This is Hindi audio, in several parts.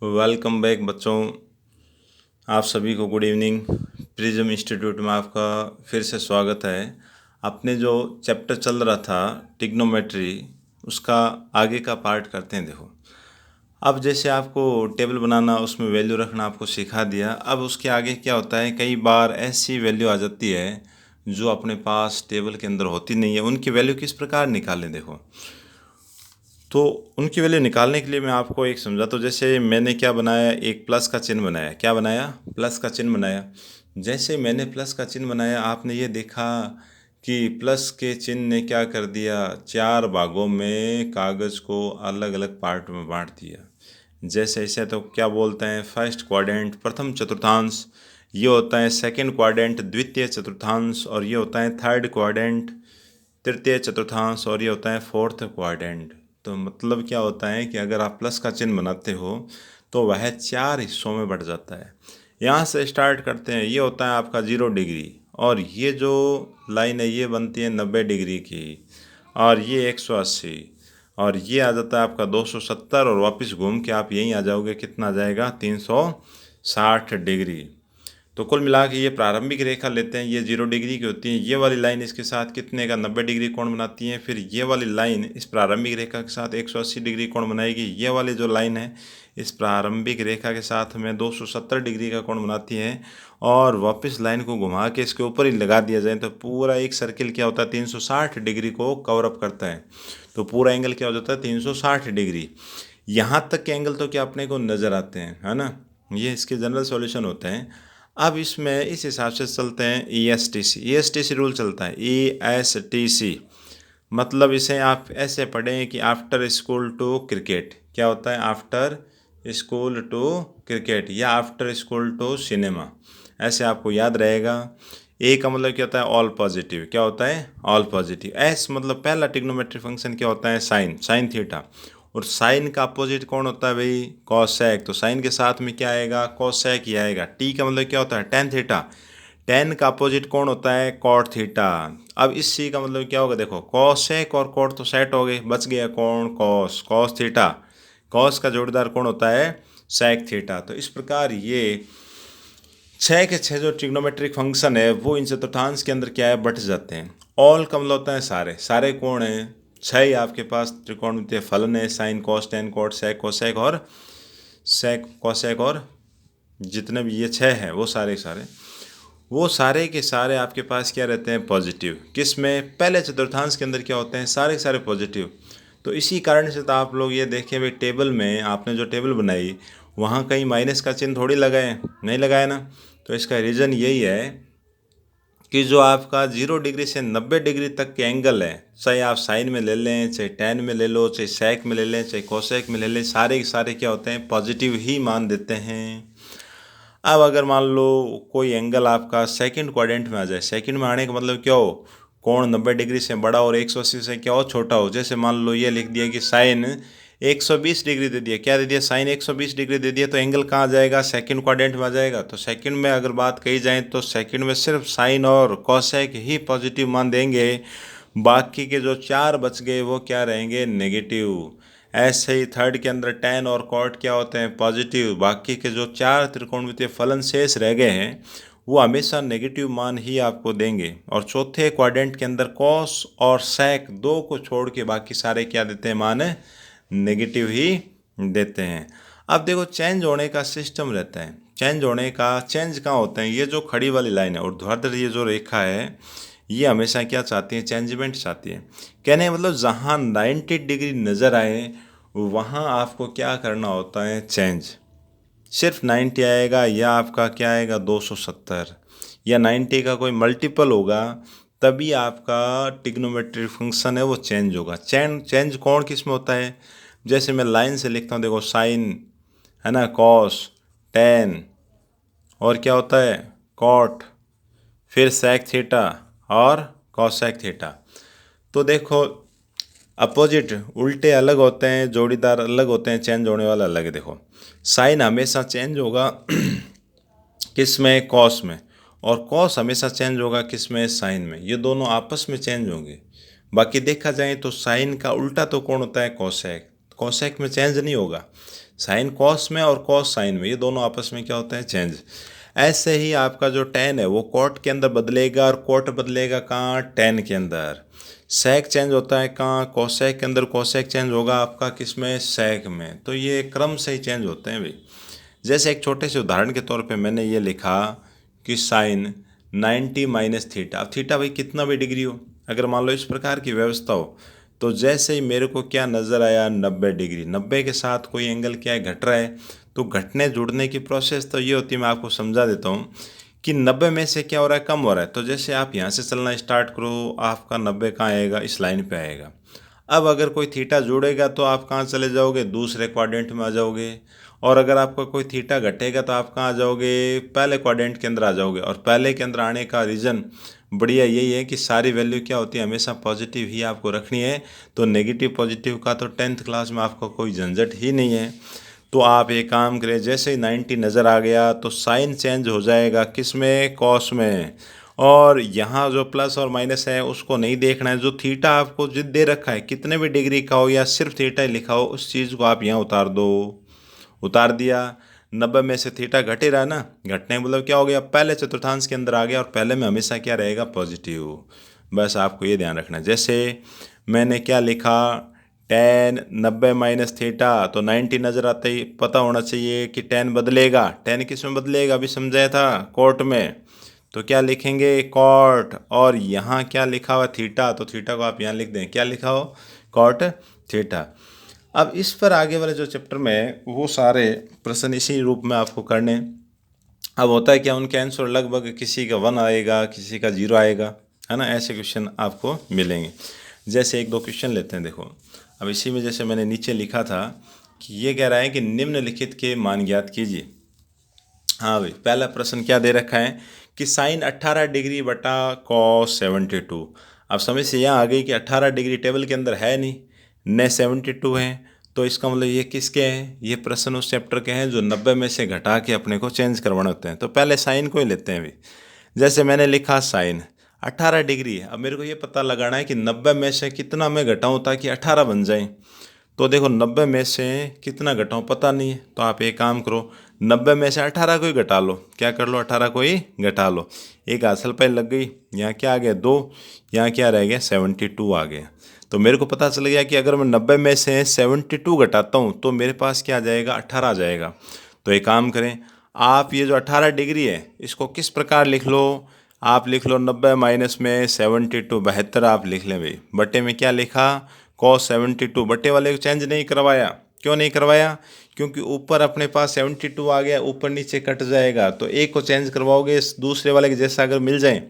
वेलकम बैक बच्चों। आप सभी को गुड इवनिंग। प्रिज्म इंस्टीट्यूट में आपका फिर से स्वागत है। अपने जो चैप्टर चल रहा था ट्रिग्नोमेट्री, उसका आगे का पार्ट करते हैं। देखो, अब जैसे आपको टेबल बनाना, उसमें वैल्यू रखना आपको सिखा दिया। अब उसके आगे क्या होता है, कई बार ऐसी वैल्यू आ जाती है जो अपने पास टेबल के अंदर होती नहीं है। उनकी वैल्यू किस प्रकार निकालें, देखो। तो उनकी वैल्यू निकालने के लिए मैं आपको एक समझा। तो जैसे मैंने क्या बनाया, एक प्लस का चिन्ह बनाया। क्या बनाया? प्लस का चिन्ह बनाया। जैसे मैंने प्लस का चिन्ह बनाया, आपने ये देखा कि प्लस के चिन्ह ने क्या कर दिया, चार भागों में कागज़ को अलग अलग पार्ट में बांट दिया। जैसे ऐसे तो क्या बोलते हैं, फर्स्ट क्वाड्रेंट प्रथम चतुर्थांश, ये होता है सेकंड क्वाड्रेंट द्वितीय चतुर्थांश, और ये होता है थर्ड क्वाड्रेंट तृतीय चतुर्थांश, और ये होता है फोर्थ क्वाड्रेंट। तो मतलब क्या होता है कि अगर आप प्लस का चिन्ह बनाते हो तो वह चार हिस्सों में बढ़ जाता है। यहाँ से स्टार्ट करते हैं। ये होता है आपका 0 डिग्री, और ये जो लाइन है ये बनती है 90 डिग्री की, और ये 180, और ये आ जाता है आपका 270, और वापस घूम के आप यहीं आ जाओगे। कितना आ जाएगा? 360 डिग्री। तो कुल मिला के ये प्रारंभिक रेखा लेते हैं, ये 0 डिग्री की होती है। ये वाली लाइन इसके साथ कितने का 90 डिग्री कोण बनाती है। फिर ये वाली लाइन इस प्रारंभिक रेखा के साथ 180 डिग्री कोण बनाएगी। ये वाली जो लाइन है इस प्रारंभिक रेखा के साथ में 270 डिग्री का कोण बनाती है, और वापस लाइन को घुमा के इसके ऊपर ही लगा दिया जाए तो पूरा एक सर्किल क्या होता है, 360 डिग्री को कवर अप करता है। तो पूरा एंगल क्या हो जाता है, 360 डिग्री। यहाँ तक के एंगल तो क्या अपने को नज़र आते हैं, है ना। ये इसके जनरल सॉल्यूशन होते हैं। अब इसमें इस हिसाब से चलते हैं। E S T C rule चलता है। ESTC मतलब इसे आप ऐसे पढ़ें कि आफ्टर स्कूल टू क्रिकेट। क्या होता है? आफ्टर स्कूल टू क्रिकेट, या आफ्टर स्कूल टू सिनेमा, ऐसे आपको याद रहेगा। ए का मतलब क्या होता है? All positive. क्या होता है? All positive. एस मतलब पहला ट्रिग्नोमेट्री फंक्शन क्या होता है? Sine, sine theta. और साइन का अपोजिट कौन होता है भाई? कॉसेक। तो साइन के साथ में क्या आएगा? कॉसेक ही आएगा। टी का मतलब क्या होता है? Tan theta. टेन का अपोजिट कौन होता है? Cot theta. अब इस सी का मतलब क्या होगा? देखो, कॉसेक और कॉट तो सेट हो गए, बच गया कौन? Cos, cos theta. कॉस का जोड़ीदार कौन होता है? Sec theta. तो इस प्रकार ये छः के छः जो ट्रिग्नोमेट्रिक फंक्शन है वो इन चतुर्थांश के अंदर क्या है? बट जाते हैं। ऑल का मतलब होता है सारे। सारे कौन हैं? छः ही आपके पास त्रिकोणमितीय फलन है, sine cos tan cot sec cosec और सेक कोसेक, और जितने भी ये छः हैं वो सारे सारे, वो सारे के सारे आपके पास क्या रहते हैं? पॉजिटिव। किस में? पहले चतुर्थांश के अंदर क्या होते हैं? सारे के सारे पॉजिटिव। तो इसी कारण से तो आप लोग ये देखें भाई, टेबल में आपने जो टेबल बनाई वहाँ कहीं माइनस का चिन्ह थोड़ी लगाए, नहीं लगाया ना। तो इसका रीज़न यही है कि जो आपका 0 डिग्री से 90 डिग्री तक के एंगल है, चाहे आप साइन में ले लें, चाहे टेन में ले लो, चाहे सेक में ले लें, चाहे कोसेक में ले लें, सारे के सारे क्या होते हैं? पॉजिटिव ही मान देते हैं। अब अगर मान लो कोई एंगल आपका सेकंड क्वाड्रेंट में आ जाए, सेकंड में आने का मतलब क्या हो? कोण 90 डिग्री से बड़ा और 180 से क्या हो? छोटा हो। जैसे मान लो ये लिख दिया कि साइन 120 डिग्री दे दिया। क्या दे दिया? साइन 120 डिग्री दे दिया। तो एंगल कहाँ आ जाएगा? सेकंड क्वाड्रेंट में आ जाएगा। तो सेकंड में अगर बात कही जाए तो सेकंड में सिर्फ साइन और कॉसेक ही पॉजिटिव मान देंगे, बाकी के जो चार बच गए वो क्या रहेंगे? नेगेटिव। ऐसे ही थर्ड के अंदर टेन और कॉट क्या होते हैं? पॉजिटिव। बाकी के जो चार त्रिकोणमितीय फलन शेष रह गए हैं वो हमेशा नेगेटिव मान ही आपको देंगे। और चौथे क्वाड्रेंट के अंदर कॉस और सेक दो को छोड़ के बाकी सारे क्या देते हैं? मान नेगेटिव ही देते हैं। अब देखो, चेंज होने का सिस्टम रहता है। चेंज होने का, चेंज कहाँ होते हैं? ये जो खड़ी वाली लाइन है ऊर्ध्वाधर ये जो रेखा है, ये हमेशा क्या चाहती है? चेंजमेंट चाहती है। कहने का मतलब जहाँ 90 डिग्री नज़र आए वहाँ आपको क्या करना होता है? चेंज। सिर्फ 90 आएगा या आपका क्या आएगा? 270, या 90 का कोई मल्टीपल होगा तभी आपका ट्रिग्नोमेट्रिक फंक्शन है वो चेंज होगा। चेंज कौन किस में होता है? जैसे मैं लाइन से लिखता हूँ, देखो, साइन है ना, कॉस, टेन, और क्या होता है? कॉट, फिर सेक थीटा और कॉसेक थीटा। तो देखो, अपोजिट उल्टे अलग होते हैं, जोड़ीदार अलग होते हैं, चेंज होने वाला अलग है। देखो, साइन हमेशा चेंज होगा किस में? कॉस में। और कॉस हमेशा चेंज होगा किस में? साइन में। ये दोनों आपस में चेंज होंगे। बाकी देखा जाए तो साइन का उल्टा तो कौन होता है? कॉसेक। कॉसेक में चेंज नहीं होगा। साइन कॉस में और कॉस साइन में, ये दोनों आपस में क्या होते हैं, चेंज। ऐसे ही आपका जो टेन है वो कॉट के अंदर बदलेगा और कॉट बदलेगा कहाँ, टेन के अंदर। सेक चेंज होता है कहाँ, कोसेक के अंदर, कोसेक चेंज होगा आपका किस में, सेक में। तो ये क्रम से ही चेंज होते हैं भाई। जैसे एक छोटे से उदाहरण के तौर पे मैंने ये लिखा कि साइन 90 माइनस थीटा। अब थीटा भाई कितना भी डिग्री हो, अगर मान लो इस प्रकार की व्यवस्था हो, तो जैसे ही मेरे को क्या नज़र आया, 90 डिग्री, 90 के साथ कोई एंगल क्या है, घट रहा है। तो घटने जुड़ने की प्रोसेस तो ये होती है, मैं आपको समझा देता हूँ कि 90 में से क्या हो रहा है, कम हो रहा है। तो जैसे आप यहाँ से चलना स्टार्ट करो, आपका 90 कहाँ आएगा, इस लाइन पे आएगा। अब अगर कोई थीटा जुड़ेगा तो आप कहाँ चले जाओगे, दूसरे क्वाड्रेंट में आ जाओगे। और अगर आपका कोई थीटा घटेगा तो आप कहाँ आ जाओगे, पहले क्वाड्रेंट के अंदर आ जाओगे। और पहले के अंदर आने का रीज़न बढ़िया यही है कि सारी वैल्यू क्या होती है, हमेशा पॉजिटिव ही आपको रखनी है। तो नेगेटिव पॉजिटिव का तो 10th क्लास में आपको कोई झंझट ही नहीं है। तो आप एक काम करें, जैसे ही 90 नज़र आ गया तो साइन चेंज हो जाएगा किस में, कॉस में। और यहाँ जो प्लस और माइनस है उसको नहीं देखना है। जो थीटा आपको जो दे रखा है, कितने भी डिग्री का हो या सिर्फ थीटा ही लिखा हो, उस चीज़ को आप यहाँ उतार दो। उतार दिया, 90 में से थीटा घटे रहा ना, घटने मतलब क्या हो गया, पहले चतुर्थांश के अंदर आ गया। और पहले में हमेशा क्या रहेगा, पॉजिटिव। बस आपको ये ध्यान रखना है। जैसे मैंने क्या लिखा, टेन 90 माइनस थीटा, तो 90 नज़र आते ही पता होना चाहिए कि टेन बदलेगा। टेन किस में बदलेगा, अभी समझाया था, कॉट में। तो क्या लिखेंगे, कॉट। और यहाँ क्या लिखा हुआ, थीटा, तो थीटा को आप यहाँ लिख दें, क्या लिखा हो, कॉट थीटा। अब इस पर आगे वाले जो चैप्टर में वो सारे प्रश्न इसी रूप में आपको करने। अब होता है क्या, उनके आंसर लगभग किसी का 1 आएगा, किसी का 0 आएगा, है ना। ऐसे क्वेश्चन आपको मिलेंगे। जैसे एक दो क्वेश्चन लेते हैं, देखो। अब इसी में जैसे मैंने नीचे लिखा था कि ये कह रहा है कि निम्नलिखित के मान ज्ञात कीजिए। हाँ भाई, पहला प्रश्न क्या दे रखा है कि साइन 18 डिग्री बटा कॉस 72। अब समझ से यहाँ आ गई कि 18 डिग्री टेबल के अंदर है नहीं, न 72 है। तो इसका मतलब ये किसके हैं, ये प्रश्न उस चैप्टर के हैं जो 90 में से घटा के अपने को चेंज करवाने होते हैं। तो पहले साइन को ही लेते हैं भाई। जैसे मैंने लिखा साइन 18 डिग्री है। अब मेरे को ये पता लगाना है कि 90 में से कितना मैं घटाऊँ ताकि 18 बन जाए। तो देखो 90 में से कितना घटाऊँ पता नहीं है, तो आप एक काम करो, 90 में से 18 को ही घटा लो। क्या कर लो, 18 को ही घटा लो। एक हासिल पे लग गई, यहाँ क्या आ गया 2, यहाँ क्या रह गया 72 आ गया। तो मेरे को पता चल गया कि अगर मैं 90 में से 72 घटाता हूँ तो मेरे पास क्या आ जाएगा, 18 आ जाएगा। तो एक काम करें, आप ये जो 18 डिग्री है इसको किस प्रकार लिख लो, आप लिख लो 90 माइनस में 72, 72 आप लिख लें भाई। बटे में क्या लिखा, कॉस 72। बटे वाले को चेंज नहीं करवाया, क्यों नहीं करवाया, क्योंकि ऊपर अपने पास 72 आ गया, ऊपर नीचे कट जाएगा। तो एक को चेंज करवाओगे दूसरे वाले के जैसा अगर मिल जाए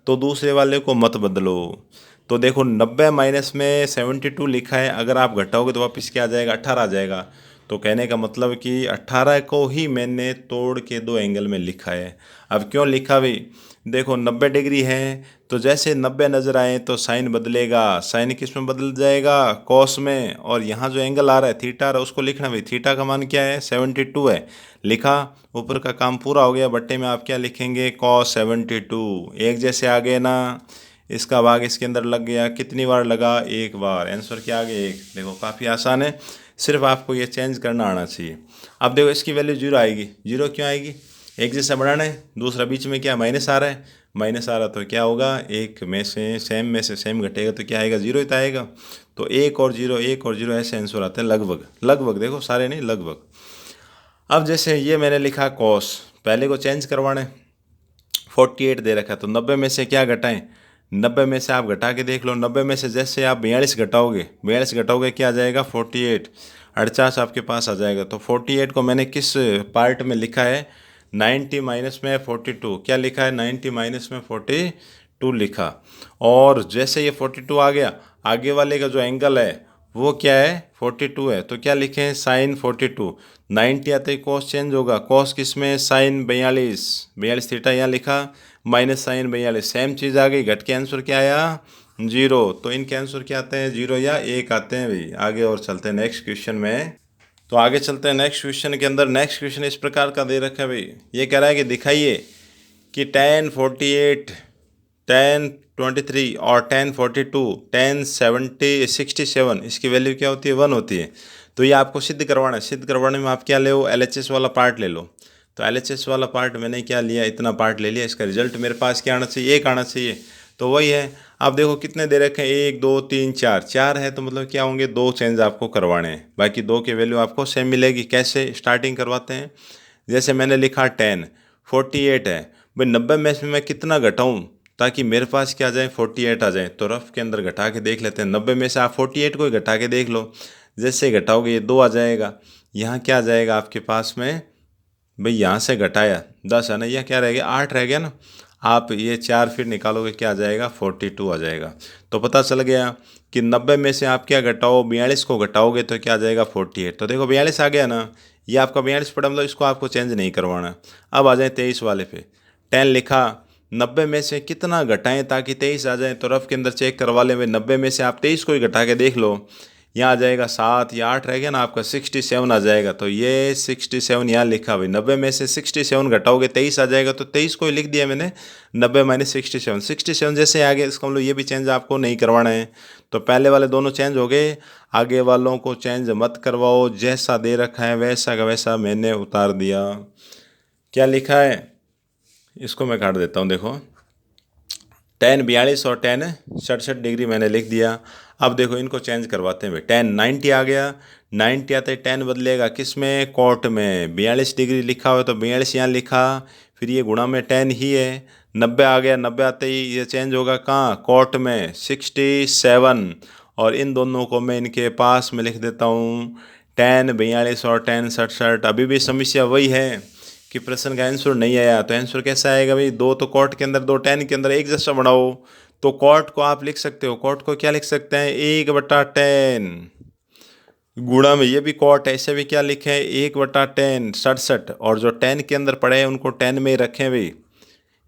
तो दूसरे वाले को मत बदलो। तो देखो 90 माइनस में 72 लिखा है, अगर आप घटाओगे तो वापस क्या आ जाएगा, 18 आ जाएगा। तो कहने का मतलब कि 18 को ही मैंने तोड़ के दो एंगल में लिखा है। अब क्यों लिखा भाई, देखो 90 डिग्री है, तो जैसे 90 नज़र आए तो साइन बदलेगा। साइन किस में बदल जाएगा, कॉस में। और यहाँ जो एंगल आ रहा है थीटा आ रहा है उसको लिखना भाई। थीटा का मान क्या है, 72 है, लिखा। ऊपर का काम पूरा हो गया। बट्टे में आप क्या लिखेंगे, कॉस 72। एक जैसे आ गए ना, इसका भाग इसके अंदर लग गया, कितनी बार लगा, एक बार। आंसर क्या आ गया, एक। देखो काफ़ी आसान है, सिर्फ आपको ये चेंज करना आना चाहिए। अब देखो इसकी वैल्यू 0 आएगी। 0 क्यों आएगी, एक जैसा बढ़ाना है, दूसरा बीच में क्या माइनस आ रहा है, माइनस आ रहा तो क्या होगा, एक में से सेम घटेगा तो क्या आएगा, 0 ही तो आएगा। तो एक और जीरो, एक और जीरो, ऐसे आंसर आते हैं लगभग। लगभग देखो सारे नहीं, लगभग। अब जैसे ये मैंने लिखा कॉस, पहले को चेंज करवाना है, 48 दे रखा है। तो 90 में से क्या घटाएं, 90 में से आप घटा के देख लो। 90 में से जैसे आप 42 घटाओगे, 42 घटाओगे क्या आ जाएगा, 48, 48 आपके पास आ जाएगा। तो 48 को मैंने किस पार्ट में लिखा है, 90 माइनस में 42। क्या लिखा है, 90 माइनस में 42 लिखा। और जैसे ये 42 आ गया, आगे वाले का जो एंगल है वो क्या है, 42 है। तो क्या लिखें, साइन 42। 90 आते ही कॉस चेंज होगा, कॉस किस में, साइन 42, 42 थीटा यहाँ लिखा, माइनस साइन 42, सेम चीज़ आ गई। घट के आंसर क्या आया, 0। तो इनके आंसर क्या आते हैं, 0 या 1 आते हैं भाई। आगे और चलते हैं नेक्स्ट क्वेश्चन में। तो आगे चलते हैं नेक्स्ट क्वेश्चन के अंदर। नेक्स्ट क्वेश्चन इस प्रकार का दे रखा है भाई, ये कह रहा है कि दिखाइए कि tan 48, tan 23 और tan 42, tan 67 इसकी वैल्यू क्या होती है, 1 होती है। तो ये आपको सिद्ध करवाना है। सिद्ध करवाने में आप क्या ले लो, LHS वाला पार्ट ले लो। तो LHS वाला पार्ट मैंने क्या लिया, इतना पार्ट ले लिया। इसका रिजल्ट मेरे पास क्या आना चाहिए, 1 आना चाहिए। तो वही है, आप देखो कितने दे रखे हैं, 1 2 3 4, 4 है तो मतलब क्या होंगे, 2 चेंज आपको करवाने हैं, बाकी 2 की वैल्यू आपको सेम मिलेगी। कैसे स्टार्टिंग करवाते हैं, जैसे मैंने लिखा 10, 48 है भाई, 90 में से मैं कितना घटाऊँ ताकि मेरे पास क्या आ जाए, 48 आ जाए। तो रफ के अंदर घटा के देख लेते हैं। 90 में से आप 48 को ही घटा के देख लो। जैसे घटाओगे ये 2 आ जाएगा, यहाँ क्या आ जाएगा आपके पास में भाई, यहाँ से घटाया 10 है ना, यह क्या रह गया, 8 रह गया ना। आप ये 4 फिर निकालोगे, क्या आ जाएगा, 42 आ जाएगा। तो पता चल गया कि 90 में से आप क्या घटाओ, 42 को घटाओगे तो क्या आ जाएगा, 48। तो देखो 42 आ गया ना, ये आपका 42 पड़ा, मतलब इसको आपको चेंज नहीं करवाना। अब आ जाए 23 वाले पे। 10 लिखा, 90 में से कितना घटाएं ताकि 23 आ जाए। तो रफ के अंदर चेक करवा लें, 90 में से आप 23 को ही घटा के देख लो, यहाँ आ जाएगा 7 या 8 रह गया ना, आपका 67 आ जाएगा। तो ये 67 यहाँ लिखा भाई, 90 में से 67 घटाओगे 23 आ जाएगा। तो 23 को ही लिख दिया मैंने, 90 माइनस 67, 67 जैसे आगे, इसका मतलब ये भी चेंज आपको नहीं करवाना है। तो पहले वाले दोनों चेंज हो गए, आगे वालों को चेंज मत करवाओ, जैसा दे रखा है वैसा का वैसा मैंने उतार दिया। क्या लिखा है, इसको मैं काट देता हूँ। देखो 10 42 और 10 67 डिग्री मैंने लिख दिया। अब देखो इनको चेंज करवाते हैं भाई। 10 90 आ गया, 90 आते ही 10 बदलेगा किस में, कॉट में। 42 डिग्री लिखा हुआ तो 42 यहाँ लिखा, फिर ये गुणा में 10 ही है। 90 आ गया, 90 आते ही ये चेंज होगा कहाँ, कॉट में 67। और इन दोनों को मैं इनके पास में लिख देता हूँ, 10 42 और 10 67। अभी भी समस्या वही है कि प्रश्न का आंसर नहीं आया। तो आंसर कैसा आएगा भाई, 2 तो कॉट के अंदर, 2 10 के अंदर, एक जैसा बनाओ। तो कॉट को आप लिख सकते हो, कॉट को क्या लिख सकते हैं, 1/10। गुणा में ये भी कॉट है, ऐसे भी क्या लिखे हैं, 1/10 67। और जो 10 के अंदर पड़े हैं उनको 10 में ही रखें भाई।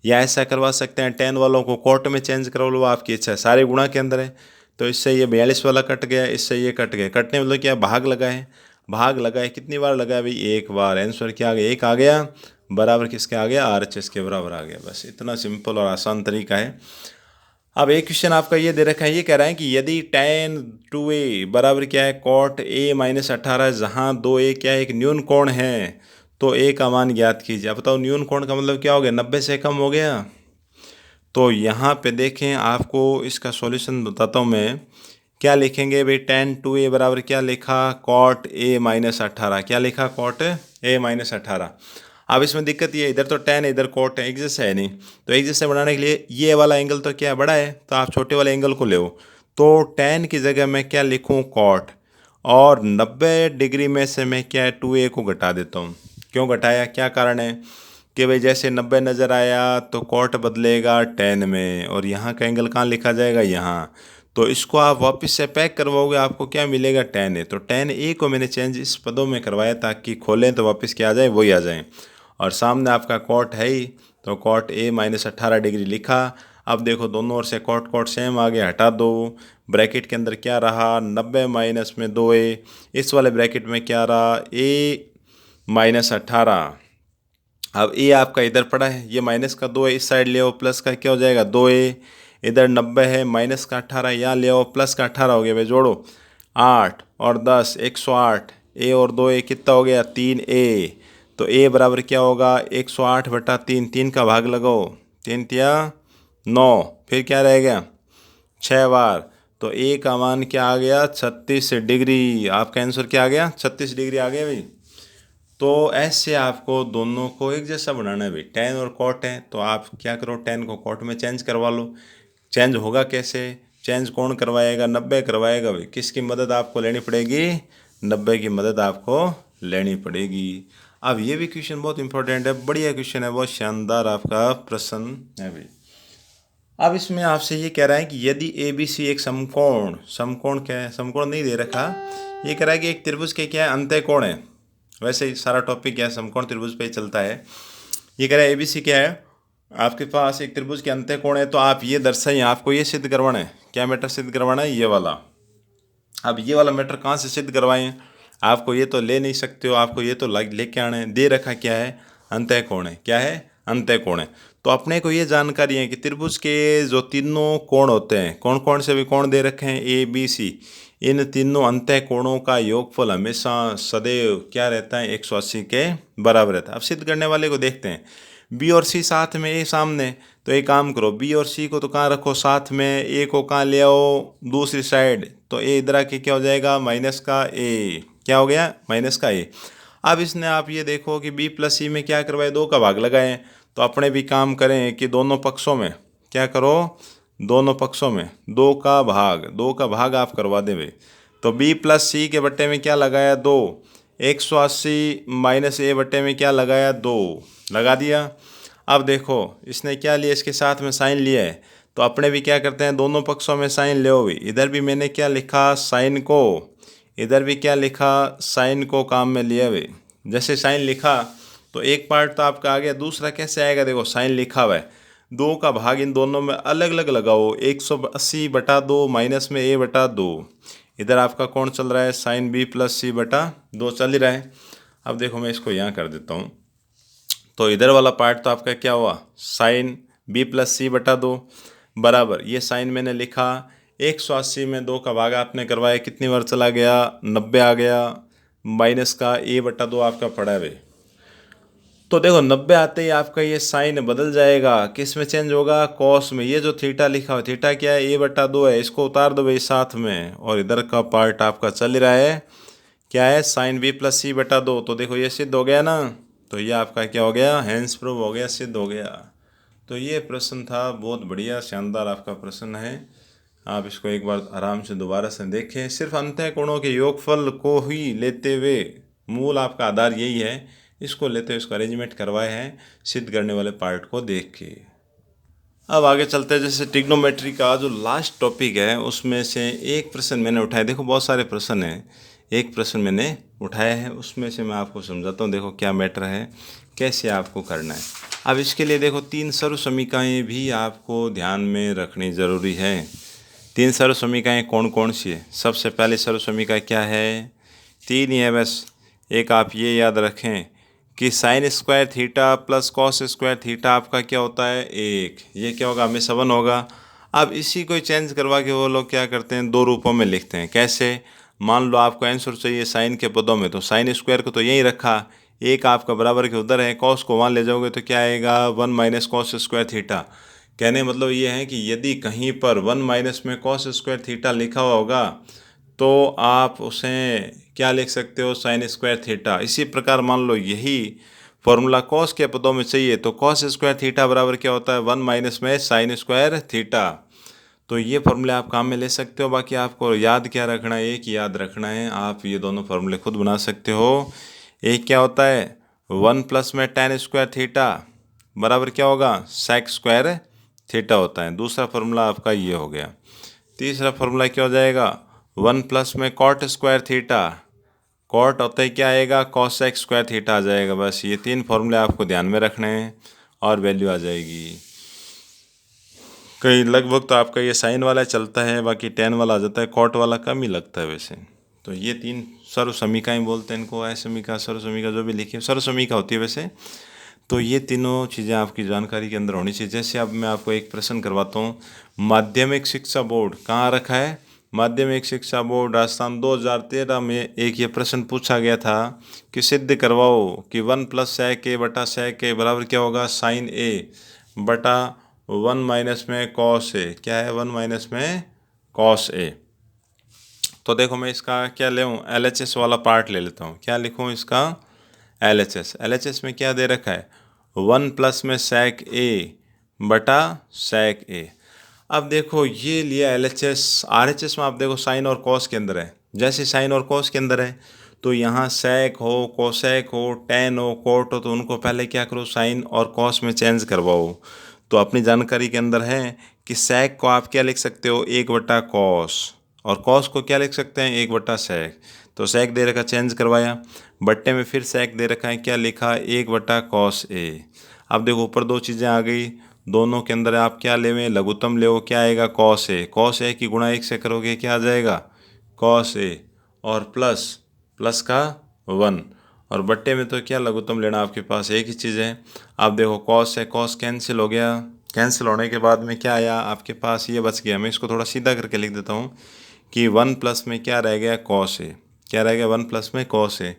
या ऐसा करवा सकते हैं, 10 वालों को कॉट में चेंज करो लो, आपकी इच्छा है, सारे गुणा के अंदर है। तो इससे ये 42 वाला कट गया, इससे ये कट गया। कटने मतलब क्या, भाग लगाए, भाग लगाए कितनी बार लगाया भाई, 1 बार। आंसर क्या आ गया, 1 आ गया, बराबर किसके आ गया, RHS के बराबर आ गया। बस इतना सिंपल और आसान तरीका है। अब एक क्वेश्चन आपका ये दे रखा है, ये कह रहा है कि यदि tan 2a बराबर क्या है, cot a माइनस 18, जहाँ 2a क्या है, एक न्यून कोण है, तो a का मान ज्ञात कीजिए। अब बताओ न्यून कोण का मतलब क्या हो गया, 90 से कम हो गया। तो यहाँ पे देखें, आपको इसका सॉल्यूशन बताता हूँ मैं। क्या लिखेंगे भाई, tan 2a बराबर क्या लिखा, cot a माइनस 18। क्या लिखा, cot a माइनस 18। अब इसमें दिक्कत ये, इधर तो tan है, इधर cot है, एक जैसा है नहीं। तो एक जैसे बनाने के लिए ये वाला एंगल तो क्या बड़ा है, तो आप छोटे वाले एंगल को ले। तो tan की जगह मैं क्या लिखूँ, cot। और 90 डिग्री में से मैं क्या है, 2a को घटा देता हूँ। क्यों घटाया, क्या कारण है कि भाई जैसे 90 नज़र आया तो कॉट बदलेगा 10 में, और यहाँ का एंगल कहाँ लिखा जाएगा, यहाँ। तो इसको आप वापस से पैक करवाओगे, आपको क्या मिलेगा, 10 है। तो 10a को मैंने चेंज इस पदों में करवाया ताकि खोलें तो वापस क्या आ जाए, वही आ जाए। और सामने आपका कॉट है ही, तो कॉट a माइनस 18 डिग्री लिखा। अब देखो दोनों ओर से कॉट कॉट सेम आ गया, हटा दो। ब्रैकेट के अंदर क्या रहा, 90 माइनस में 2a। इस वाले ब्रैकेट में क्या रहा, a माइनस 18। अब ए आपका इधर पड़ा है, ये माइनस का 2 है, इस साइड ले आओ, प्लस का क्या हो जाएगा, 2a। इधर 90 है, माइनस का 18 यहाँ ले आओ, प्लस का 18 हो गया भाई। जोड़ो 8 और 10 108। a और 2a कितना हो गया, 3a। तो a बराबर क्या होगा, 108/3। 3 का भाग लगाओ, 3 तिया 9, फिर क्या रह गया, 6 बार। तो a का मान क्या आ गया, 36 डिग्री। आपका आंसर क्या आ गया, 36 डिग्री आ गया भाई। तो ऐसे आपको दोनों को एक जैसा बनाना है भाई। tan और cot है तो आप क्या करो, tan को cot में चेंज करवा लो। चेंज होगा कैसे, चेंज कौन करवाएगा, 90 करवाएगा भाई। किसकी मदद आपको लेनी पड़ेगी, 90 की मदद आपको लेनी पड़ेगी। अब ये भी क्वेश्चन बहुत इंपॉर्टेंट है, बढ़िया क्वेश्चन है, बहुत शानदार आपका प्रश्न है भाई। अब इसमें आपसे ये कह रहा है कि यदि ABC एक समकोण, समकोण क्या है, समकोण नहीं दे रखा, ये कह रहा है कि एक त्रिभुज के क्या है, अंतःकोण है। वैसे ही सारा टॉपिक क्या है, समकोण त्रिभुज पे ही चलता है। ये कह रहा है ABC क्या है, आपके पास एक त्रिभुज के अंतःकोण है, तो आप ये दर्शाइए, आपको ये सिद्ध करवाना है। क्या मैटर सिद्ध करवाना है, ये वाला। अब ये वाला मैटर कहाँ से सिद्ध करवाएं, आपको ये तो ले नहीं सकते हो, आपको ये तो लेके आना है। दे रखा क्या है, अंतःकोण है। क्या है, अंतःकोण है। तो अपने को ये जानकारी है कि त्रिभुज के जो तीनों कोण होते हैं, कौन कौन से भी कोण दे रखे हैं, ABC। इन तीनों अंतः कोणों का योगफल हमेशा सदैव क्या रहता है, 180 के बराबर रहता है। अब सिद्ध करने वाले को देखते हैं। बी और सी साथ में, ए सामने, तो एक काम करो, बी और सी को तो कहाँ रखो साथ में, ए को कहाँ ले आओ दूसरी साइड, तो ए इधर आके क्या हो जाएगा, माइनस का ए, क्या हो गया, माइनस का ए। अब इसने आप ये देखो कि बी प्लस सी में क्या करवाए, 2 का भाग लगाए, तो अपने भी काम करें कि दोनों पक्षों में क्या करो, दोनों पक्षों में 2 का भाग आप करवा दें भाई। तो बी प्लस सी के बट्टे में क्या लगाया, 2, 180 माइनस ए बट्टे में क्या लगाया, 2 लगा दिया। अब देखो इसने क्या लिया, इसके साथ में साइन लिया है, तो अपने भी क्या करते हैं, दोनों पक्षों में साइन ले भी। इधर भी मैंने क्या लिखा, साइन को, इधर भी क्या लिखा, साइन को काम में लिया भाई। जैसे साइन लिखा तो एक पार्ट तो आपका आ गया, दूसरा कैसे आएगा, देखो साइन लिखा हुआ है, 2 का भाग इन दोनों में अलग अलग लगाओ, 180/2 माइनस में a/2। इधर आपका कौन चल रहा है, साइन b प्लस सी बटा 2 चल ही रहा है। अब देखो मैं इसको यहाँ कर देता हूँ, तो इधर वाला पार्ट तो आपका क्या हुआ, साइन b प्लस सी बटा 2 बराबर, ये साइन मैंने लिखा, 180 में 2 का भाग आपने करवाया, कितनी बार चला गया, 90 आ गया, माइनस का a/2 आपका पड़ा है भाई। तो देखो 90 आते ही आपका ये साइन बदल जाएगा, किस में चेंज होगा, कॉस में। ये जो थीटा लिखा हुआ, थीटा क्या है, a/2 है, इसको उतार दो भाई साथ में, और इधर का पार्ट आपका चल रहा है, क्या है, साइन b प्लस सी बटा 2। तो देखो ये सिद्ध हो गया ना, तो ये आपका क्या हो गया, हैंस प्रूव हो गया, सिद्ध हो गया। तो ये प्रश्न था, बहुत बढ़िया शानदार आपका प्रश्न है। आप इसको एक बार आराम से दोबारा से देखें। सिर्फ अंतः कोणों के योगफल को ही लेते हुए, मूल आपका आधार यही है, इसको लेते हुए इसको अरेंजमेंट करवाए हैं, सिद्ध करने वाले पार्ट को देख के। अब आगे चलते हैं, जैसे ट्रिग्नोमेट्री का जो लास्ट टॉपिक है उसमें से एक प्रश्न मैंने उठाया। देखो बहुत सारे प्रश्न हैं, एक प्रश्न मैंने उठाया है, उसमें से मैं आपको समझाता हूँ, देखो क्या मैटर है, कैसे आपको करना है। अब इसके लिए देखो 3 सर्व समीकरणें भी आपको ध्यान में रखनी ज़रूरी है। 3 सर्व समीकरणें कौन कौन सी है, सबसे पहले सर्व समीकरण क्या है, 3 ही है बस। एक आप ये याद रखें कि sine square theta plus cos square theta आपका क्या होता है, 1, ये क्या होगा, हमेशा 1 होगा। अब इसी को चेंज करवा के वो लोग क्या करते हैं, 2 रूपों में लिखते हैं। कैसे, मान लो आपको आंसर चाहिए साइन के पदों में, तो साइन स्क्वायर को तो यहीं रखा, एक आपका बराबर के उधर है, कॉस को वहाँ ले जाओगे तो क्या आएगा, 1 माइनस कॉस स्क्वायर थीटा। कहने मतलब ये है कि यदि कहीं पर 1 माइनस में कॉस स्क्वायर थीटा लिखा हुआ होगा तो आप उसे क्या लिख सकते हो, साइन स्क्वायर थीटा। इसी प्रकार मान लो यही फॉर्मूला कॉस के पदों में चाहिए, तो कॉस स्क्वायर थीटा बराबर क्या होता है, 1 माइनस में साइन स्क्वायर थीटा। तो ये फॉर्मूले आप काम में ले सकते हो। बाकी आपको याद क्या रखना है, एक याद रखना है, आप ये दोनों फॉर्मूले खुद बना सकते हो। एक क्या होता है, 1 प्लस में tan स्क्वायर थीटा बराबर क्या होगा, सेक स्क्वायर थीटा होता है। दूसरा फार्मूला आपका ये हो गया। तीसरा फार्मूला क्या हो जाएगा, 1 प्लस में कॉट स्क्वायर थीटा, कॉट होता है क्या आएगा, कॉसेक स्क्वायर थीटा आ जाएगा। बस ये 3 फार्मूले आपको ध्यान में रखने हैं और वैल्यू आ जाएगी। कहीं लगभग तो आपका ये साइन वाला चलता है, बाकी tan वाला आ जाता है, कॉट वाला कम ही लगता है वैसे। तो ये 3 सर्व समीकरण बोलते हैं इनको, अय समीकरण, सर्व समीकरण जो भी लिखी है सर्व समीकरण होती है वैसे। तो ये तीनों चीज़ें आपकी जानकारी के अंदर होनी चाहिए। जैसे अब मैं आपको एक प्रश्न करवाता हूँ, माध्यमिक शिक्षा बोर्ड कहाँ रखा है, माध्यमिक शिक्षा बोर्ड राजस्थान 2013 में एक ये प्रश्न पूछा गया था कि सिद्ध करवाओ कि 1 प्लस सेक ए बटा सेक ए बराबर क्या होगा, साइन ए बटा 1 माइनस में कॉस ए। क्या है, 1 माइनस में कॉस ए। तो देखो मैं इसका क्या ले LHS वाला पार्ट ले लेता हूँ। क्या लिखूँ इसका, LHS में क्या दे रखा है, 1 प्लस में सेक ए बटा सेक ए। अब देखो ये लिया LHS, RHS में आप देखो साइन और कॉस के अंदर है। जैसे साइन और कॉस के अंदर है तो यहाँ सेक हो, कोसेक हो, टेन हो, कोट हो, तो उनको पहले क्या करो, साइन और कॉस में चेंज करवाओ। तो अपनी जानकारी के अंदर है कि सेक को आप क्या लिख सकते हो, 1/कॉस, और कॉस को क्या लिख सकते हैं, 1/सेक। तो सेक दे रखा, चेंज करवाया, बट्टे में फिर सेक दे रखा है, क्या लिखा, 1/कॉस ए। अब देखो ऊपर 2 चीज़ें आ गई, दोनों के अंदर आप क्या लेवें, लघुत्तम ले, क्या आएगा, कॉस ए। कॉस ए की गुणा 1 से करोगे क्या आ जाएगा, कॉस ए, और प्लस का 1, और बट्टे में तो क्या लघुत्तम लेना, आपके पास एक ही चीज़ है। आप देखो कॉस से कॉस कैंसिल हो गया, कैंसिल होने के बाद में क्या आया आपके पास, ये बच गया। मैं इसको थोड़ा सीधा करके लिख देता हूँ कि 1 प्लस में क्या रह गया, कॉस ए। क्या रह गया, 1 प्लस में कॉस ए।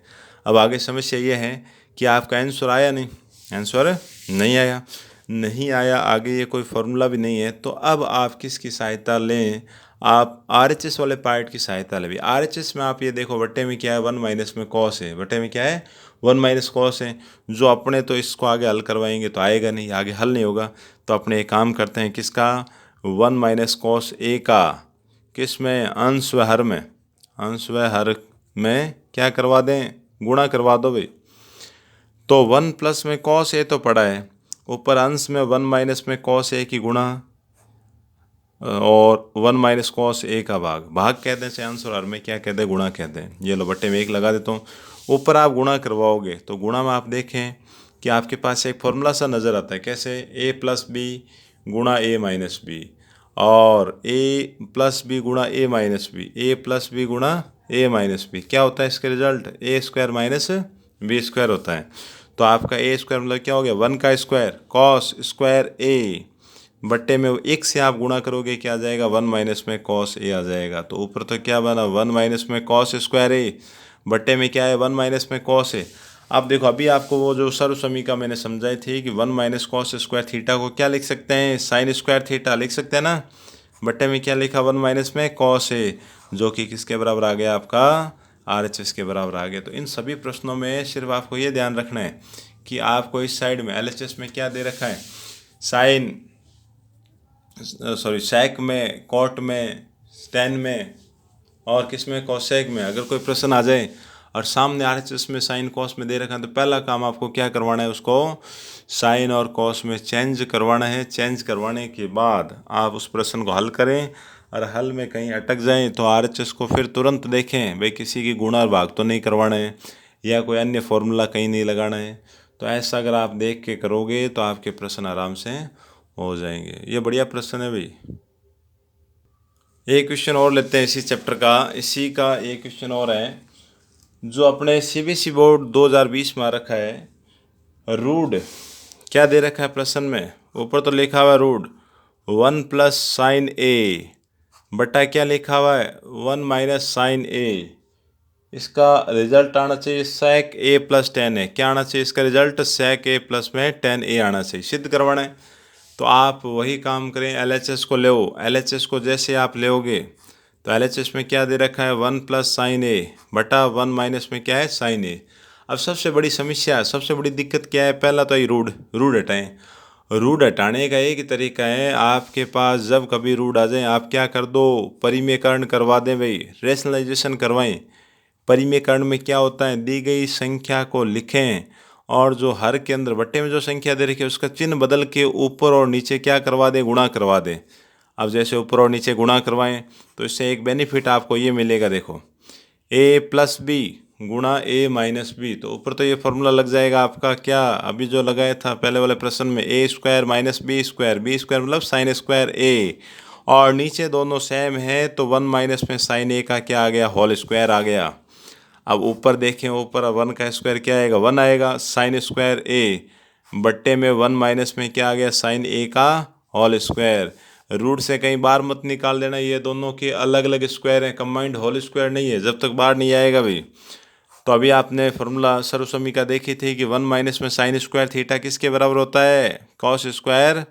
अब आगे समस्या ये है कि आपका आंसर आया नहीं, आंसर नहीं आया, नहीं आया, आगे ये कोई फॉर्मूला भी नहीं है। तो अब आप किसकी सहायता लें, आप RHS वाले पार्ट की सहायता लें। RHS में आप ये देखो, बट्टे में क्या है, 1 माइनस में कॉस है, बट्टे में क्या है, 1 माइनस कॉस है। जो अपने तो इसको आगे हल करवाएंगे तो आएगा नहीं, आगे हल नहीं होगा। तो अपने एक काम करते हैं, किसका, 1 माइनस कॉस ए का, किस में, अंश व हर में, अंश व हर में क्या करवा दें, गुणा करवा दो भाई। तो 1 प्लस में कॉस ए तो पड़ा है, ऊपर अंश में 1 माइनस में कॉस ए की गुणा, और 1 माइनस कॉस ए का भाग कहते हैं, चाहे अंश और हर में क्या कहते हैं, गुणा कहते हैं। ये लो बट्टे में 1 लगा देता हूँ, ऊपर आप गुणा करवाओगे तो गुणा में आप देखें कि आपके पास एक फॉर्मूला सा नज़र आता है, कैसे, ए प्लस बी गुणा ए माइनस बी, और ए प्लस बी गुणा ए माइनस बी, ए प्लस बी गुणा ए माइनस बी, क्या होता है इसके रिजल्ट, ए स्क्वायर माइनस बी स्क्वायर होता है। तो आपका ए स्क्वायर मतलब क्या हो गया, 1 का स्क्वायर कॉस स्क्वायर ए, बट्टे में 1 से आप गुणा करोगे क्या आ जाएगा, 1 माइनस में कॉस ए आ जाएगा। तो ऊपर तो क्या बना, 1 माइनस में कॉस स्क्वायर ए, बट्टे में क्या है, 1 माइनस में कॉस ए। अब देखो, अभी आपको वो जो सर्व समीकरण मैंने समझाई थी कि 1 माइनस कॉस स्क्वायर थीटा को क्या लिख सकते हैं, साइन स्क्वायर थीटा लिख सकते हैं ना। बट्टे में क्या लिखा, 1 माइनस में कॉस ए, जो कि किसके बराबर आ गया, आपका RHS के बराबर आ गया। तो इन सभी प्रश्नों में सिर्फ आपको ये ध्यान रखना है कि आपको इस साइड में LHS में क्या दे रखा है, साइन, सॉरी सेक में, कॉट में, स्टैन में, और किस में, कॉसेक में। अगर कोई प्रश्न आ जाए और सामने RHS में साइन कॉस में दे रखा है, तो पहला काम आपको क्या करवाना है, उसको साइन और कॉस में चेंज करवाना है। चेंज करवाने के बाद आप उस प्रश्न को हल करें, और हल में कहीं अटक जाएं तो RHS को फिर तुरंत देखें, भाई किसी की गुणा और भाग तो नहीं करवाना है, या कोई अन्य फॉर्मूला कहीं नहीं लगाना है। तो ऐसा अगर आप देख के करोगे तो आपके प्रश्न आराम से हो जाएंगे। ये बढ़िया प्रश्न है भाई। एक क्वेश्चन और लेते हैं इसी चैप्टर का, इसी का एक क्वेश्चन और है जो अपने CBSE बोर्ड 2020 में आ रखा है। रूट क्या दे रखा है प्रश्न में, ऊपर तो लिखा हुआ है रूट 1 प्लस साइन ए, बटा क्या लिखा हुआ है, 1 माइनस साइन ए। इसका रिजल्ट आना चाहिए सेक ए प्लस 10 ए। क्या आना चाहिए इसका रिजल्ट, सेक ए प्लस में 10 ए आना चाहिए। सिद्ध करवाना है तो आप वही काम करें, LHS को ले। LHS को जैसे आप लेओगे तो LHS में क्या दे रखा है, 1 प्लस साइन ए बटा 1 माइनस में क्या है, साइन ए। अब सबसे बड़ी समस्या, सबसे बड़ी दिक्कत क्या है, पहला तो ये रूट हटाएं। रूट हटाने का एक ही तरीका है, आपके पास जब कभी रूट आ जाए आप क्या कर दो, परिमेयकरण करवा दें भाई, रेशनलाइजेशन करवाएं। परिमेयकरण में क्या होता है, दी गई संख्या को लिखें और जो हर के अंदर बट्टे में जो संख्या दे रखी है उसका चिन्ह बदल के ऊपर और नीचे क्या करवा दें, गुणा करवा दें। अब जैसे ऊपर और नीचे गुणा करवाएं तो इससे एक बेनिफिट आपको ये मिलेगा, देखो a प्लस बी गुणा a माइनस बी। तो ऊपर तो ये फॉर्मूला लग जाएगा आपका, क्या अभी जो लगाया था पहले वाले प्रश्न में, a square minus B square, B square मतलब साइन स्क्वायर a, और नीचे दोनों सेम है तो 1 माइनस में साइन a का क्या आ गया, होल स्क्वायर आ गया। अब ऊपर देखें, ऊपर 1 का स्क्वायर क्या आएगा, 1 आएगा, साइन स्क्वायर ए बट्टे में 1 माइनस में क्या आ गया, साइन ए का होल स्क्वायर। रूट से कहीं बाहर मत निकाल देना, ये दोनों के अलग अलग स्क्वायर हैं, कंबाइंड होल स्क्वायर नहीं है, जब तक बाहर नहीं आएगा भाई। तो अभी आपने फॉर्मूला सर्वसमीका देखी थी कि 1 माइनस में साइन स्क्वायर थीटा किसके बराबर होता है, कॉस स्क्वायर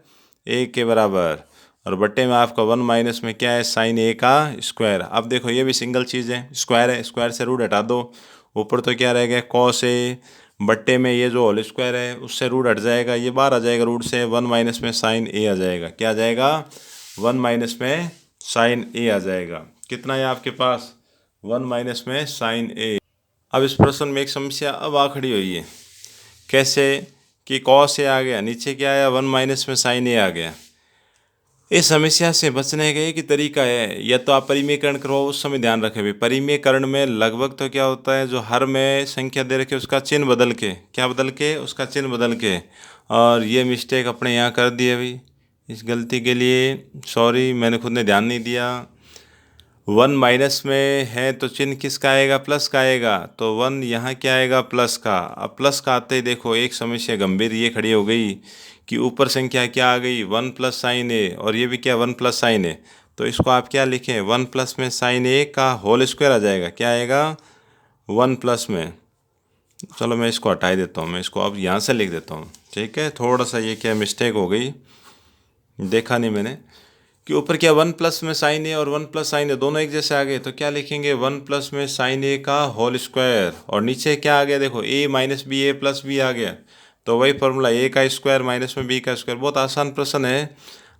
ए के बराबर, और बट्टे में आपका 1 माइनस में क्या है, साइन ए का स्क्वायर। अब देखो ये भी सिंगल चीज़ है, स्क्वायर है, स्क्वायर से रूट हटा दो, ऊपर तो क्या रह गया, कॉस ए, बट्टे में ये जो होल स्क्वायर है उससे रूट हट जाएगा, ये बाहर आ जाएगा रूट से, 1 माइनस में साइन ए आ जाएगा। क्या आ जाएगा, 1 माइनस में साइन ए आ जाएगा। कितना है आपके पास, 1 माइनस में साइन ए। अब इस प्रश्न में एक समस्या अब आ खड़ी हुई है, कैसे कि कॉस ए आ गया, नीचे क्या आया, 1 माइनस में साइन ए आ गया। इस समस्या से बचने का एक ही तरीका है, या तो आप परिमेयकरण करवाओ, उस समय ध्यान रखें भाई, परिमेयकरण में लगभग तो क्या होता है, जो हर में संख्या दे रखे उसका चिन्ह बदल के, क्या बदल के, उसका चिन्ह बदल के। और ये मिस्टेक अपने यहाँ कर दी है भाई, इस गलती के लिए सॉरी, मैंने खुद ने ध्यान नहीं दिया। 1 माइनस में है तो चिन्ह किसका आएगा, प्लस का आएगा, तो 1 यहाँ क्या आएगा, प्लस का। अब प्लस का आते ही देखो एक समस्या गंभीर ये खड़ी हो गई कि ऊपर संख्या क्या आ गई, 1 प्लस साइन ए, और ये भी क्या 1 प्लस साइन ए। तो इसको आप क्या लिखें, 1 प्लस में साइन ए का होल स्क्वायर आ जाएगा। क्या आएगा, 1 प्लस में, चलो मैं इसको हटा देता हूँ, मैं इसको अब यहाँ से लिख देता हूँ, ठीक है। थोड़ा सा ये क्या मिस्टेक हो गई, देखा नहीं मैंने कि ऊपर क्या 1 प्लस में साइन ए और 1 प्लस साइन ए दोनों एक जैसे आ गए, तो क्या लिखेंगे 1 प्लस में साइन ए का होल स्क्वायर, और नीचे क्या आ गया देखो, ए माइनस बी, ए प्लस बी आ गया, तो वही फॉर्मूला ए का स्क्वायर माइनस में बी का स्क्वायर। बहुत आसान प्रश्न है,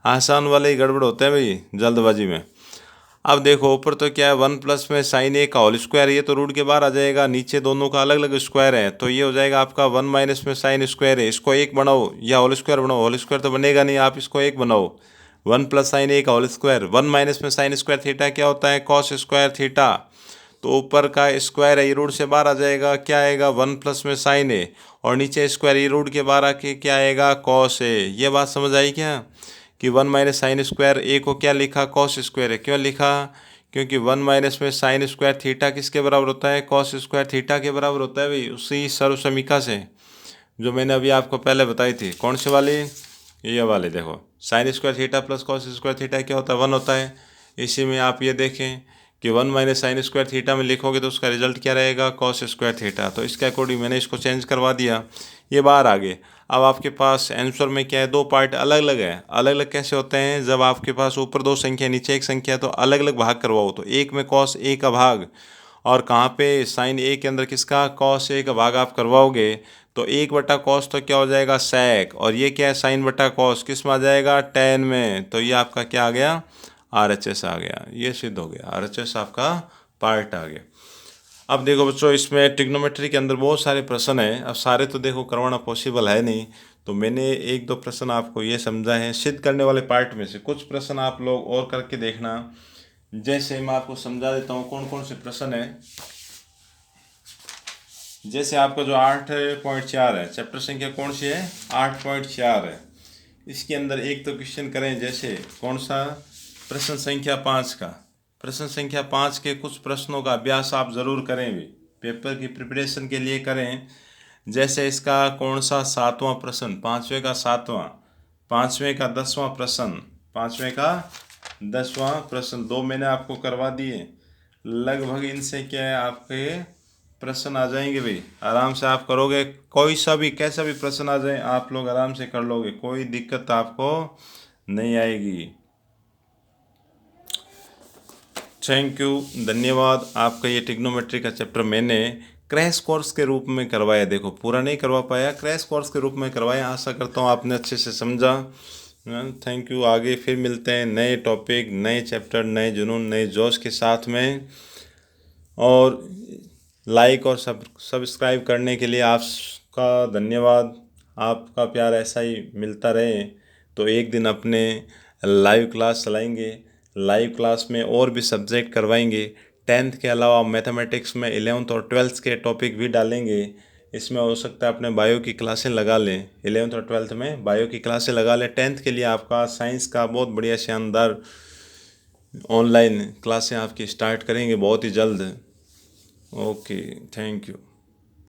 आसान वाले ही गड़बड़ होते हैं भाई जल्दबाजी में। अब देखो ऊपर तो क्या है, 1 प्लस में साइन ए का होल स्क्वायर, ये तो रूट के बाहर आ जाएगा, नीचे दोनों का अलग अलग स्क्वायर है, तो ये हो जाएगा आपका 1 माइनस में साइन स्क्वायर है, इसको एक बनाओ या होल स्क्वायर बनाओ, होल स्क्वायर तो बनेगा नहीं, आप इसको एक बनाओ, 1 प्लस साइन ए का होल स्क्वायर। 1 माइनस में साइन स्क्वायर थीटा क्या होता है, कॉस स्क्वायर थीटा, तो ऊपर का स्क्वायर है ये रूट से बाहर आ जाएगा, क्या आएगा 1 प्लस में साइन ए, और नीचे स्क्वायर ये रूट के बाहर आके क्या आएगा, कॉस ए। ये बात समझ आई क्या, कि 1 माइनस साइन स्क्वायर ए को क्या लिखा, कॉस स्क्वायर है, क्यों लिखा, क्योंकि 1 माइनस में साइन स्क्वायर थीटा किसके बराबर होता है, कॉस स्क्वायर थीटा के बराबर होता है भाई, उसी सर्व समीकरण से जो मैंने अभी आपको पहले बताई थी। कौन सी वाली, ये वाली, देखो sine square theta plus cos square theta क्या होता है, 1 होता है। इसी में आप ये देखें कि 1 माइनस साइन स्क्वायर थीटा में लिखोगे तो उसका रिजल्ट क्या रहेगा, कॉस स्क्वायर थीटा, तो इसके अकॉर्डिंग मैंने इसको चेंज करवा दिया, ये बाहर आ गए। अब आपके पास आंसर में क्या है, दो पार्ट अलग अलग है। अलग अलग कैसे होते हैं, जब आपके पास ऊपर दो संख्या नीचे एक संख्या, तो अलग अलग भाग करवाओ, तो एक में कॉस ए का भाग, और कहाँ पे साइन ए के अंदर किसका, कॉस ए का भाग आप करवाओगे, तो 1/cos तो क्या हो जाएगा, sec, और ये क्या है साइन बटा कॉस, किस में आ जाएगा, tan में, तो ये आपका क्या आ गया, RHS आ गया, ये सिद्ध हो गया, RHS आपका पार्ट आ गया। अब देखो बच्चों, इसमें ट्रिग्नोमेट्री के अंदर बहुत सारे प्रश्न हैं, अब सारे तो देखो करवाना पॉसिबल है नहीं, तो मैंने एक दो प्रश्न आपको ये समझा है सिद्ध करने वाले पार्ट में से, कुछ प्रश्न आप लोग और करके देखना। जैसे मैं आपको समझा देता हूँ कौन कौन से प्रश्न है। जैसे आपका जो 8.4 है, चैप्टर संख्या कौन सी है, 8.4 है, इसके अंदर एक तो क्वेश्चन करें, जैसे कौन सा, प्रश्न संख्या 5 का। प्रश्न संख्या 5 के कुछ प्रश्नों का अभ्यास आप ज़रूर करें भी, पेपर की प्रिपरेशन के लिए करें। जैसे इसका कौन सा 7वां प्रश्न, 5वें का 7वां, 5वें का 10वां प्रश्न, 5वें का 10वां प्रश्न, दो मैंने आपको करवा दिए। लगभग इनसे क्या है, आपके प्रश्न आ जाएंगे भाई, आराम से आप करोगे, कोई सा भी कैसा भी प्रश्न आ जाए आप लोग आराम से कर लोगे, कोई दिक्कत आपको नहीं आएगी। थैंक यू, धन्यवाद। आपका ये ट्रिग्नोमेट्री का चैप्टर मैंने क्रैश कोर्स के रूप में करवाया, देखो पूरा नहीं करवा पाया, क्रैश कोर्स के रूप में करवाया। आशा करता हूँ आपने अच्छे से समझा। Thank you. आगे फिर मिलते हैं नए टॉपिक, नए चैप्टर, नए जुनून, नए जोश के साथ में। और लाइक और सब्सक्राइब करने के लिए आपका धन्यवाद। आपका प्यार ऐसा ही मिलता रहे तो एक दिन अपने लाइव क्लास चलाएंगे। लाइव क्लास में और भी सब्जेक्ट करवाएंगे। 10th के अलावा मैथमेटिक्स में 11th और 12th के टॉपिक भी डालेंगे। इसमें हो सकता है अपने बायो की क्लासें लगा लें, 11th और 12th में बायो की क्लासें लगा लें। 10th के लिए आपका साइंस का बहुत बढ़िया शानदार ऑनलाइन क्लासें आपकी स्टार्ट करेंगे बहुत ही जल्द। Okay, thank you.